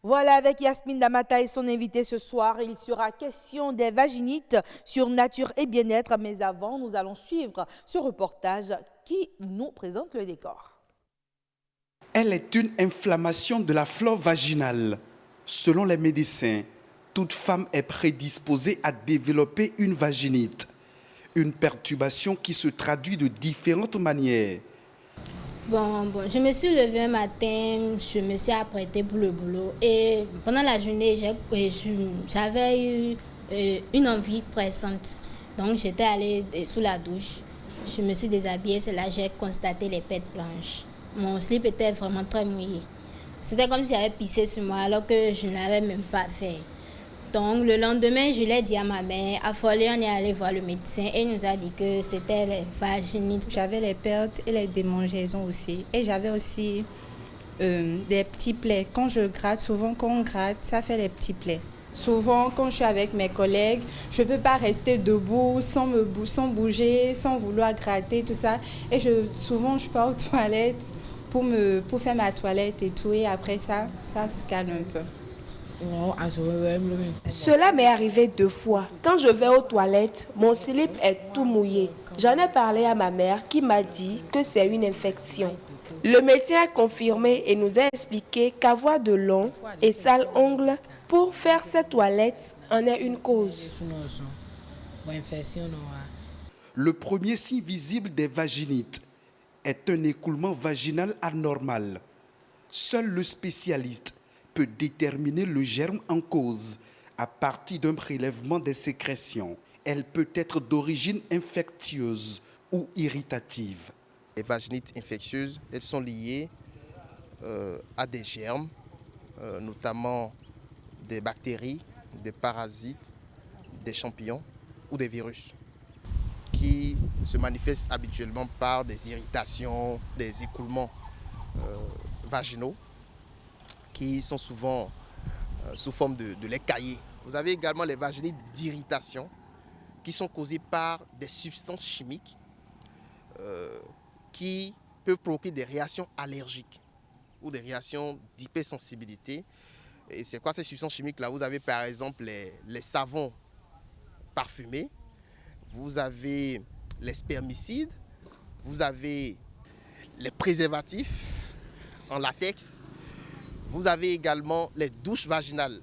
Voilà, avec Yasmine Damata et son invité ce soir, il sera question des vaginites sur nature et bien-être. Mais avant, nous allons suivre ce reportage qui nous présente le décor. Elle est une inflammation de la flore vaginale. Selon les médecins, toute femme est prédisposée à développer une vaginite. Une perturbation qui se traduit de différentes manières. Bon, je me suis levée un matin, je me suis apprêtée pour le boulot et pendant la journée, j'avais eu une envie pressante. Donc j'étais allée sous la douche, je me suis déshabillée, c'est là que j'ai constaté les pètes blanches. Mon slip était vraiment très mouillé. C'était comme si j'avais pissé sur moi alors que je ne l'avais même pas fait. Donc le lendemain, je l'ai dit à ma mère. Affolée, on est allé voir le médecin et il nous a dit que c'était les vaginites. J'avais les pertes et les démangeaisons aussi. Et j'avais aussi des petits plaies. Quand je gratte, souvent quand on gratte, ça fait des petits plaies. Souvent, quand je suis avec mes collègues, je ne peux pas rester debout sans bouger, sans vouloir gratter, tout ça. Et souvent, je pars aux toilettes pour faire ma toilette et tout. Et après ça se calme un peu. Cela m'est arrivé 2 fois. Quand je vais aux toilettes, mon slip est tout mouillé. J'en ai parlé à ma mère qui m'a dit que c'est une infection. Le médecin a confirmé et nous a expliqué qu'avoir de longs et sales ongles pour faire ses toilettes en est une cause. Le premier signe visible des vaginites est un écoulement vaginal anormal. Seul le spécialiste peut déterminer le germe en cause à partir d'un prélèvement des sécrétions. Elle peut être d'origine infectieuse ou irritative. Les vaginites infectieuses, elles sont liées à des germes, notamment des bactéries, des parasites, des champignons ou des virus, qui se manifestent habituellement par des irritations, des écoulements vaginaux, qui sont souvent sous forme de lait caillé. Vous avez également les vaginites d'irritation qui sont causées par des substances chimiques qui peuvent provoquer des réactions allergiques ou des réactions d'hypersensibilité. Et c'est quoi ces substances chimiques-là? Vous avez par exemple les savons parfumés, vous avez les spermicides, vous avez les préservatifs en latex. Vous avez également les douches vaginales.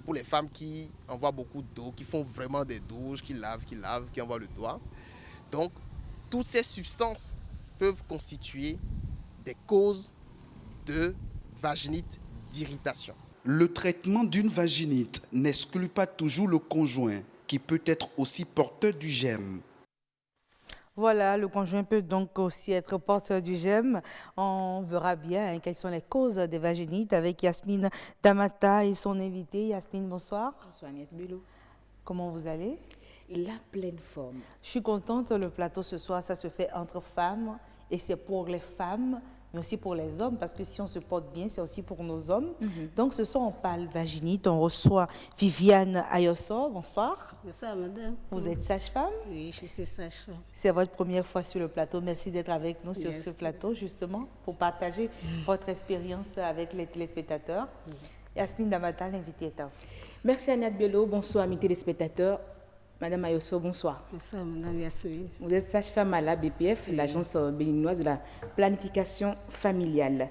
Pour les femmes qui envoient beaucoup d'eau, qui font vraiment des douches, qui lavent, qui envoient le doigt. Donc, toutes ces substances peuvent constituer des causes de vaginite d'irritation. Le traitement d'une vaginite n'exclut pas toujours le conjoint, qui peut être aussi porteur du germe. Voilà, le conjoint peut donc aussi être porteur du germe. On verra bien quelles sont les causes des vaginites avec Yasmine Damata et son invité. Yasmine, bonsoir. Bonsoir, Agnès Bello. Comment vous allez? La pleine forme. Je suis contente, le plateau ce soir, ça se fait entre femmes et c'est pour les femmes, mais aussi pour les hommes, parce que si on se porte bien, c'est aussi pour nos hommes. Donc ce soir, on parle vaginite, on reçoit Viviane Ayosso. Bonsoir. Bonsoir, madame. Vous êtes sage-femme? Oui, je suis sage-femme. C'est votre première fois sur le plateau. Merci d'être avec nous sur ce plateau, justement, pour partager votre expérience avec les téléspectateurs. Yasmine Damata, l'invité est à vous. Merci, Agnès Bello. Bonsoir, mes téléspectateurs. Madame Ayosso, bonsoir. Bonsoir, madame Yasmine. Vous êtes sage-femme à la BPF, l'agence béninoise de la planification familiale.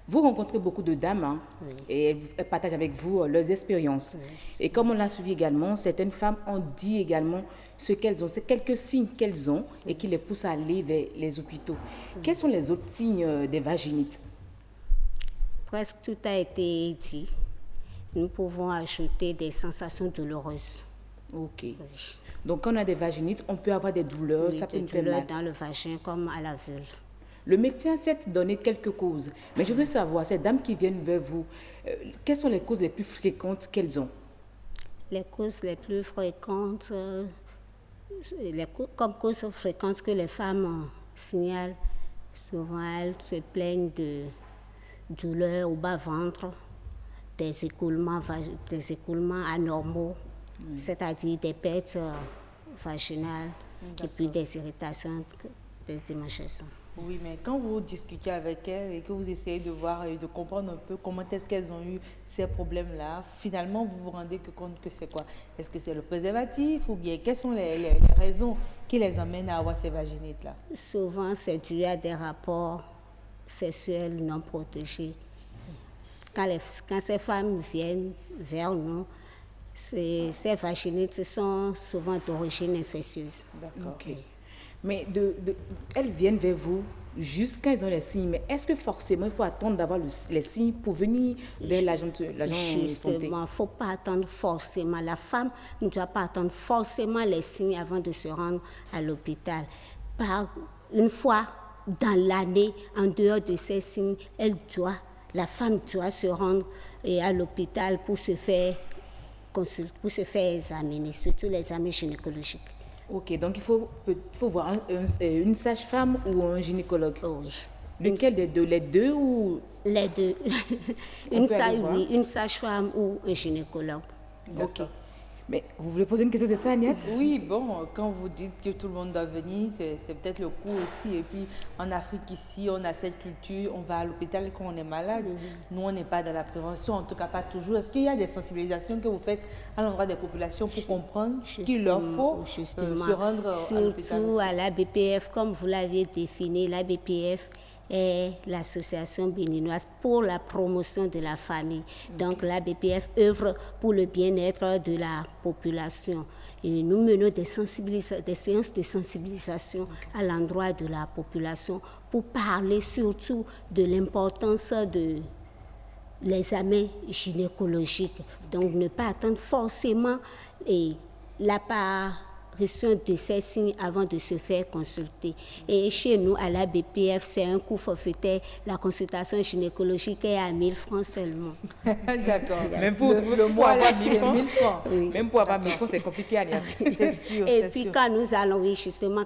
Vous rencontrez beaucoup de dames et elles partagent avec vous leurs expériences. Et comme on l'a suivi également, certaines femmes ont dit également ce qu'elles ont, c'est quelques signes qu'elles ont et qui les poussent à aller vers les hôpitaux. Quels sont les autres signes des vaginites? Presque tout a été dit. Nous pouvons ajouter des sensations douloureuses. Ok. Donc, quand on a des vaginites, on peut avoir des douleurs. Oui, ça peut des nous faire douleurs mal. dans le vagin comme à la vulve. Le médecin a certes donné quelques causes, mais je voudrais savoir, ces dames qui viennent vers vous, quelles sont les causes les plus fréquentes qu'elles ont? Les causes les plus fréquentes, comme causes fréquentes que les femmes signalent, souvent elles se plaignent de douleurs au bas-ventre, des écoulements anormaux, c'est-à-dire des pertes vaginales et puis des irritations, des démangeaisons. Oui, mais quand vous discutez avec elles et que vous essayez de voir et de comprendre un peu comment est-ce qu'elles ont eu ces problèmes-là, finalement, vous vous rendez compte que c'est quoi? Est-ce que c'est le préservatif ou bien quelles sont les raisons qui les amènent à avoir ces vaginites-là? Souvent, c'est dû à des rapports sexuels non protégés. Quand ces femmes viennent vers nous, ces vaginites sont souvent d'origine infectieuse. D'accord. Ok. Mais elles viennent vers vous jusqu'à ils ont les signes. Mais est-ce que forcément il faut attendre d'avoir les signes pour venir vers l'agent de santé? Justement, il ne faut pas attendre forcément. La femme ne doit pas attendre forcément les signes avant de se rendre à l'hôpital. Une fois dans l'année, en dehors de ces signes, la femme doit se rendre à l'hôpital pour se faire examiner, surtout les examens gynécologiques. Ok, donc il faut voir une sage-femme ou un gynécologue. Oui. Lequel des deux? Les deux ou... Les deux. Une sage-femme ou un gynécologue. Ok. Mais vous voulez poser une question, c'est ça, Agnès? Oui, bon, quand vous dites que tout le monde doit venir, c'est peut-être le coût aussi. Et puis, en Afrique, ici, on a cette culture, on va à l'hôpital quand on est malade. Nous, on n'est pas dans la prévention, en tout cas pas toujours. Est-ce qu'il y a des sensibilisations que vous faites à l'endroit des populations pour comprendre qu'il leur faut se rendre à l'hôpital? Surtout à l'ABPF, comme vous l'avez défini, l'ABPF est l'association béninoise pour la promotion de la famille. Donc la BPF œuvre pour le bien-être de la population. Et nous menons des séances de sensibilisation à l'endroit de la population pour parler surtout de l'importance de l'examen gynécologique. Donc ne pas attendre forcément l'apparition de ces signes avant de se faire consulter. Et chez nous, à la BPF, c'est un coût forfaitaire. La consultation gynécologique est à 1000 francs seulement. D'accord. Même pour le mois, là, c'est 1000 francs. Oui. Même pour avoir 1000 francs, c'est compliqué, Agnès. C'est sûr, et puis, quand nous allons,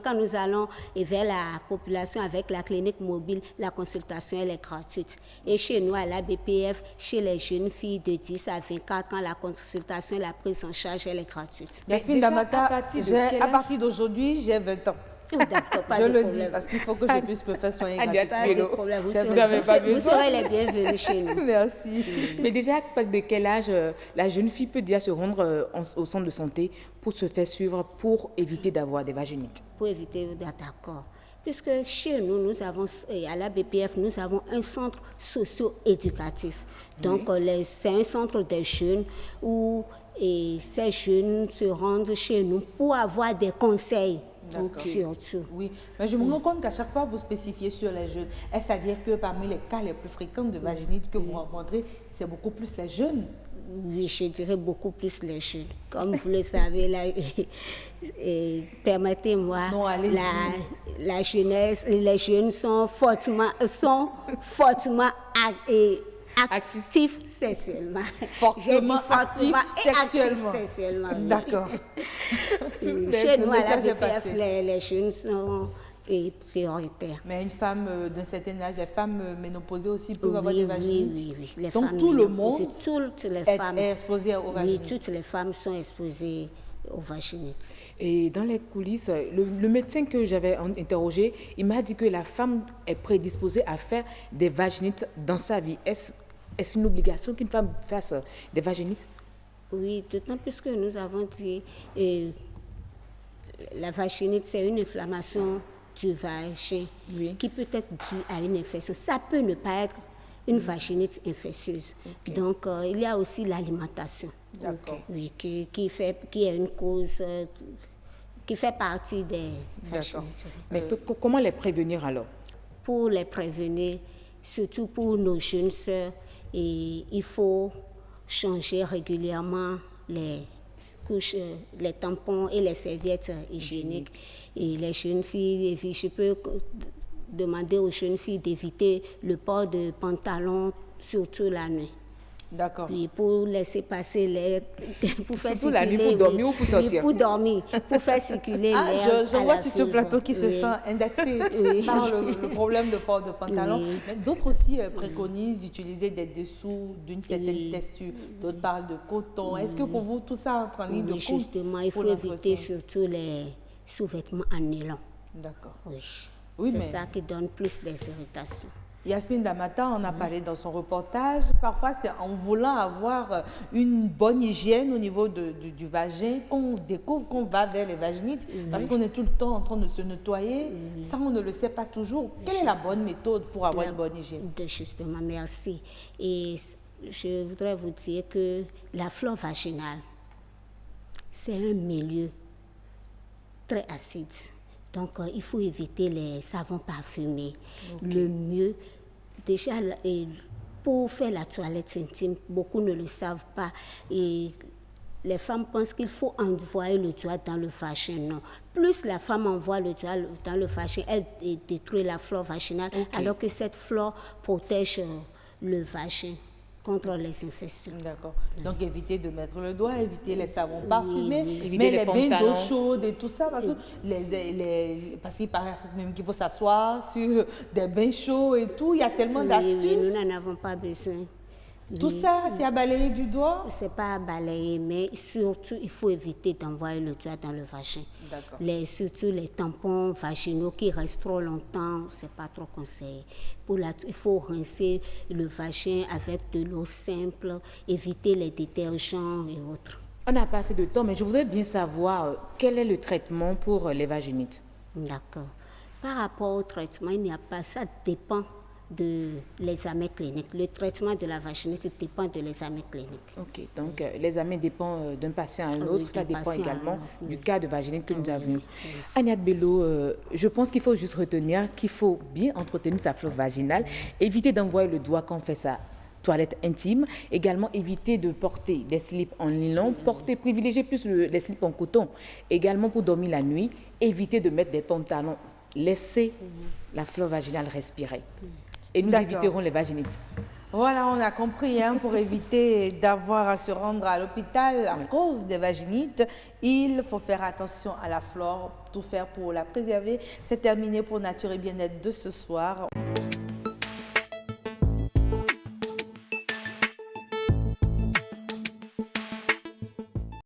quand nous allons vers la population avec la clinique mobile, la consultation, elle est gratuite. Et chez nous, à la BPF, chez les jeunes filles de 10 à 24 ans, la consultation, la prise en charge, elle est gratuite. Yasmine Damata, à partir d'aujourd'hui, j'ai 20 ans. Je le dis parce qu'il faut que je puisse me faire soigner gratuitement. Vous serez les bienvenus chez nous. Merci. Mais déjà, de quel âge la jeune fille peut déjà se rendre au centre de santé pour se faire suivre, pour éviter d'avoir des vaginites? Pour éviter, d'accord. Puisque chez nous, à la BPF, nous avons un centre socio-éducatif. Donc, c'est un centre des jeunes où ces jeunes se rendent chez nous pour avoir des conseils. Surtout. Oui, mais je me rends compte qu'à chaque fois, vous spécifiez sur les jeunes. Est-ce à dire que parmi les cas les plus fréquents de vaginite que vous rencontrez, c'est beaucoup plus les jeunes? Oui, je dirais beaucoup plus les jeunes. Comme vous le savez, là, permettez-moi, la jeunesse, les jeunes sont fortement actifs sexuellement. Fortement actifs sexuellement. D'accord. Chez nous, à la BPF, les jeunes sont prioritaires. Mais une femme d'un certain âge, les femmes ménopausées aussi peuvent avoir des vaginites. Oui. Donc tout le monde est exposé aux vaginites. Oui, toutes les femmes sont exposées aux vaginites. Et dans les coulisses, le médecin que j'avais interrogé, il m'a dit que la femme est prédisposée à faire des vaginites dans sa vie. Est-ce une obligation qu'une femme fasse des vaginites? Oui, d'autant plus que nous avons dit la vaginite, c'est une inflammation du vagin qui peut être due à une infection. Ça peut ne pas être une vaginite infectieuse. Donc, il y a aussi l'alimentation. Oui, qui est une cause qui fait partie des vaginites. Mais comment les prévenir alors? Pour les prévenir, surtout pour nos jeunes sœurs, il faut changer régulièrement les couches, les tampons et les serviettes hygiéniques. Et les jeunes filles, je peux demander aux jeunes filles d'éviter le port de pantalons, surtout la nuit. D'accord. Oui, pour laisser passer pour faire surtout la nuit, pour dormir ou pour sortir? Oui, pour dormir, pour faire circuler l'air. Je vois sur ce plateau qui se sent indexé par le problème de port de pantalon. Mais d'autres aussi préconisent d'utiliser des dessous d'une certaine texture. D'autres parlent de coton. Est-ce que pour vous, tout ça entre en ligne de compte? Justement, il faut éviter surtout les sous-vêtements en nylon. D'accord. Oui. Oui, c'est mais- ça qui donne plus des irritations. Yasmine Damata en a parlé dans son reportage. Parfois, c'est en voulant avoir une bonne hygiène au niveau du vagin qu'on découvre qu'on va vers les vaginites parce qu'on est tout le temps en train de se nettoyer. Ça, on ne le sait pas toujours. Quelle est la bonne méthode pour avoir une bonne hygiène? Justement, merci. Et je voudrais vous dire que la flore vaginale, c'est un milieu très acide. Donc, il faut éviter les savons parfumés. Le mieux, déjà, pour faire la toilette intime, beaucoup ne le savent pas. Et les femmes pensent qu'il faut envoyer le doigt dans le vagin. Non. Plus la femme envoie le doigt dans le vagin, elle détruit la flore vaginale, alors que cette flore protège le vagin contre les infections. D'accord. Donc, éviter de mettre le doigt, éviter les savons parfumés, Éviter mais les les bains d'eau pantalons. chaude et tout ça, parce qu'il paraît même qu'il faut s'asseoir sur des bains chauds et tout. Il y a tellement Oui, d'astuces. nous n'en avons pas besoin. Tout ça, c'est à balayer du doigt. C'est pas à balayer, mais surtout, il faut éviter d'envoyer le doigt dans le vagin. D'accord. Surtout les tampons vaginaux qui restent trop longtemps, c'est pas trop conseillé. Il faut rincer le vagin avec de l'eau simple, éviter les détergents et autres. On n'a pas assez de temps, mais je voudrais bien savoir quel est le traitement pour les vaginites. D'accord. Par rapport au traitement, il n'y a pas, ça dépend de l'examen clinique. Le traitement de la vaginite dépend de l'examen clinique. Ok, donc l'examen dépend d'un patient à un autre. Oui, Ça d'un dépend patient à un également autre, du oui. cas de vaginite que nous avons. Agnès Bello, je pense qu'il faut juste retenir qu'il faut bien entretenir sa flore vaginale, éviter d'envoyer le doigt quand on fait sa toilette intime, également éviter de porter des slips en nylon, privilégier plus les slips en coton, également pour dormir la nuit, éviter de mettre des pantalons, laisser la flore vaginale respirer. Et nous D'accord. éviterons les vaginites. Voilà, on a compris, hein, pour éviter d'avoir à se rendre à l'hôpital à cause des vaginites, il faut faire attention à la flore, tout faire pour la préserver. C'est terminé pour Nature et Bien-être de ce soir.